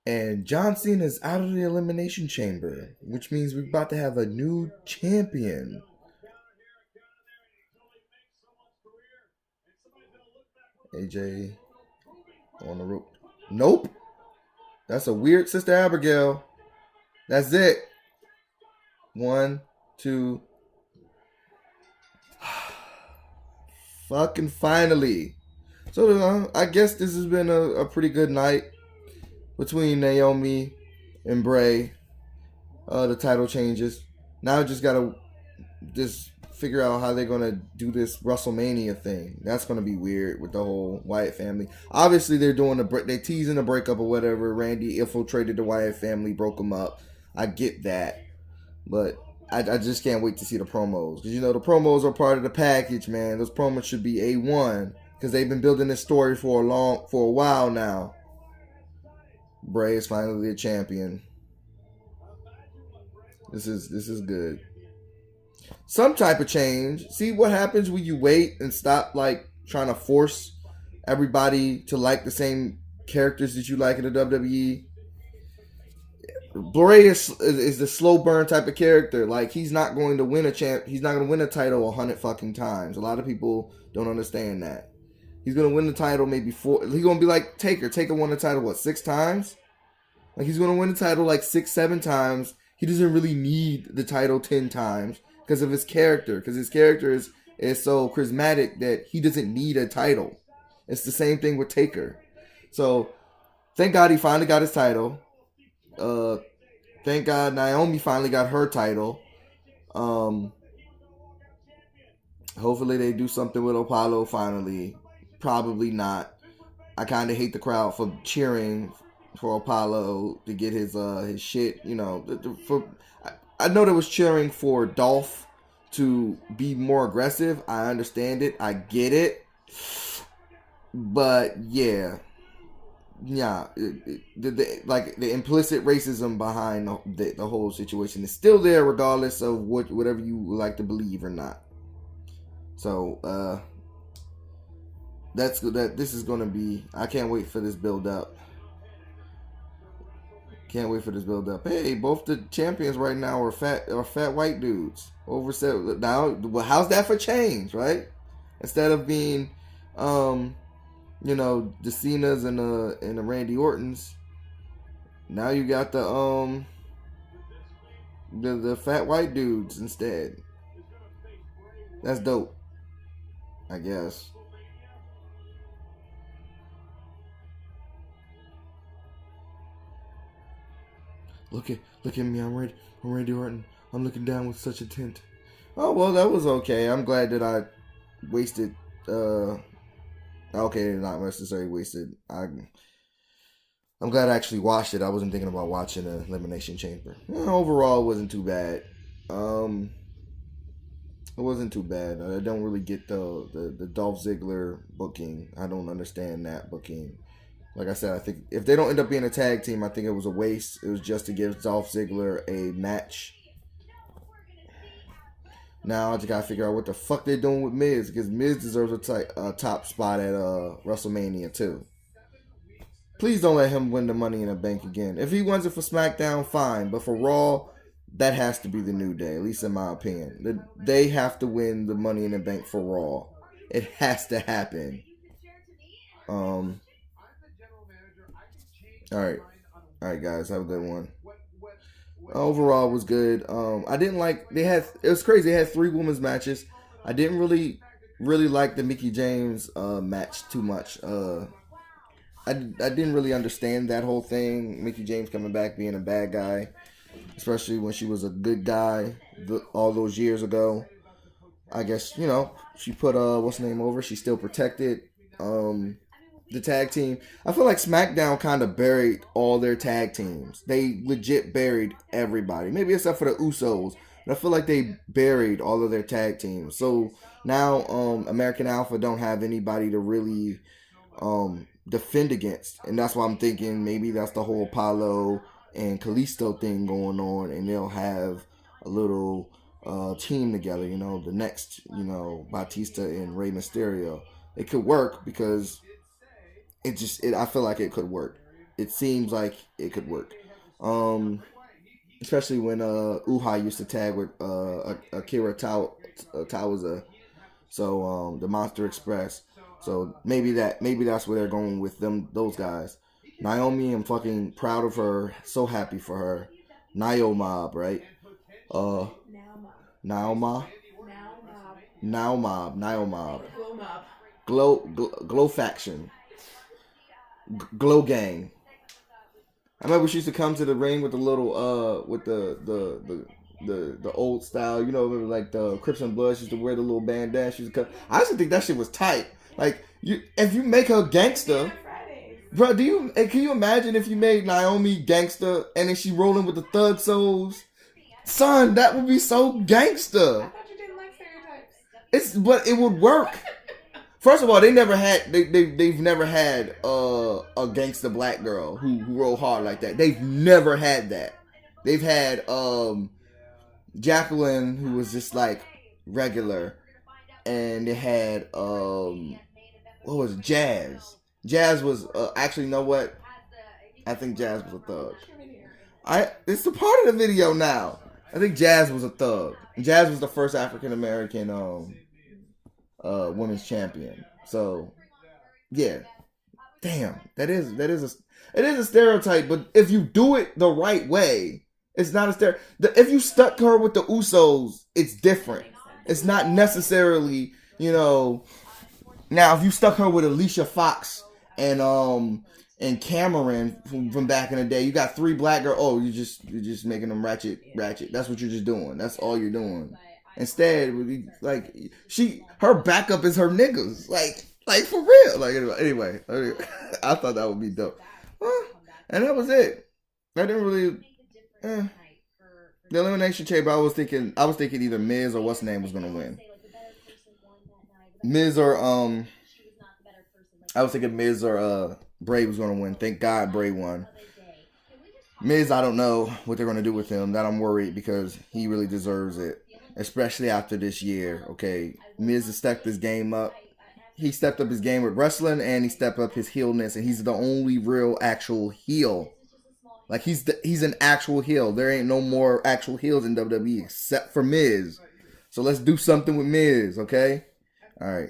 And John Cena is out of the Elimination Chamber, which means we're about to have a new champion. AJ on the rope. Nope. That's a weird Sister Abigail. That's it. 1, 2. Fucking finally. So I guess this has been a pretty good night between Naomi and Bray. The title changes. Now I just gotta just figure out how they're gonna do this WrestleMania thing. That's gonna be weird with the whole Wyatt family. Obviously, they're doing they're teasing a breakup or whatever. Randy infiltrated the Wyatt family, broke them up. I get that, but I just can't wait to see the promos, because the promos are part of the package, man. Those promos should be A1, because they've been building this story for a while now. Bray is finally a champion. This is good. Some type of change. See what happens when you wait and stop trying to force everybody to like the same characters that you like in the WWE. Bray is the slow burn type of character. He's not going to win He's not going to win a title 100 fucking times. A lot of people don't understand that. He's going to win the title maybe 4. He's going to be like Taker. Taker won the title 6 times. He's going to win the title 6, 7 times. He doesn't really need the title 10 times because of his character. Because his character is so charismatic that he doesn't need a title. It's the same thing with Taker. So thank God he finally got his title. Thank God Naomi finally got her title. Hopefully they do something with Apollo finally. Probably not. I kind of hate the crowd for cheering for Apollo to get his shit. I know there was cheering for Dolph to be more aggressive. I understand it. I get it. But yeah. The implicit racism behind the whole situation is still there, regardless of whatever you like to believe or not. So this is gonna be. I can't wait for this build up. Hey, both the champions right now are fat white dudes. Over now, how's that for change, right? Instead of being the Cenas and the Randy Ortons. Now you got the fat white dudes instead. That's dope, I guess. Look at me. I'm Randy Orton. I'm looking down with such intent. Oh well, that was okay. I'm glad that I wasted. Okay, not necessarily wasted. I'm glad I actually watched it. I wasn't thinking about watching the Elimination Chamber. Overall, it wasn't too bad. It wasn't too bad. I don't really get the Dolph Ziggler booking. I don't understand that booking. Like I said, I think if they don't end up being a tag team, I think it was a waste. It was just to give Dolph Ziggler a match. Now I just gotta figure out what the fuck they're doing with Miz, because Miz deserves a top spot at WrestleMania too. Please don't let him win the Money in the Bank again. If he wins it for SmackDown, fine, but for Raw, that has to be the New Day, at least in my opinion. They have to win the Money in the Bank for Raw. It has to happen. All right, guys, have a good one. Overall, it was good. I didn't like it was crazy. They had 3 women's matches. I didn't really like the Mickie James match too much. I didn't really understand that whole thing. Mickie James coming back being a bad guy, especially when she was a good guy all those years ago. I guess she put what's her name over. She's still protected. The tag team. I feel like SmackDown kind of buried all their tag teams. They legit buried everybody. Maybe except for the Usos. But I feel like they buried all of their tag teams. So now American Alpha don't have anybody to really defend against. And that's why I'm thinking maybe that's the whole Apollo and Kalisto thing going on. And they'll have a little team together. The next, Batista and Rey Mysterio. It could work because I feel like it could work. it seems like it could work. Especially when Uha used to tag with Akira Tawaza, so the Monster Express. So maybe that's where they're going with those guys. Naomi, I'm fucking proud of her, so happy for her. Nio Mob, right? Uh, Nio Mob, Nio Mob, Glow Faction, Glow Gang. I remember she used to come to the ring with the little with the old style, you know, like the Crips and Blood. She used to wear the little bandana. She used to come. I used to think that shit was tight. Like if you make her gangster, bro, can you imagine if you made Naomi gangster and then she rolling with the Thug Souls? Son, that would be so gangster. I thought you didn't like stereotypes. But it would work. First of all, they've never had a gangster black girl who roll hard like that. They've never had that. They've had Jacqueline, who was just like regular, and they had what was it? Jazz. Jazz was actually, you know what? I think Jazz was a thug. It's a part of the video now. I think Jazz was a thug. Jazz was the first African American women's champion. So yeah, damn, it is a stereotype. But if you do it the right way, it's not a stereotype. If you stuck her with the Usos, it's different. It's not necessarily, you know. Now, if you stuck her with Alicia Fox and Cameron from back in the day, you got 3 black girls. Oh, you're just making them ratchet. That's what you're just doing. That's all you're doing. Instead, like her backup is her niggas, like for real. Like anyway, I thought that would be dope, and that was it. I didn't really. The Elimination Chamber. I was thinking either Miz or what's name was gonna win. Miz or I was thinking Miz or Bray was gonna win. Thank God Bray won. Miz, I don't know what they're gonna do with him. That I'm worried because he really deserves it. Especially after this year, okay? Miz has stepped his game up. He stepped up his game with wrestling, and he stepped up his heelness, and he's the only real actual heel. Like, he's an actual heel. There ain't no more actual heels in WWE except for Miz. So let's do something with Miz, okay? All right.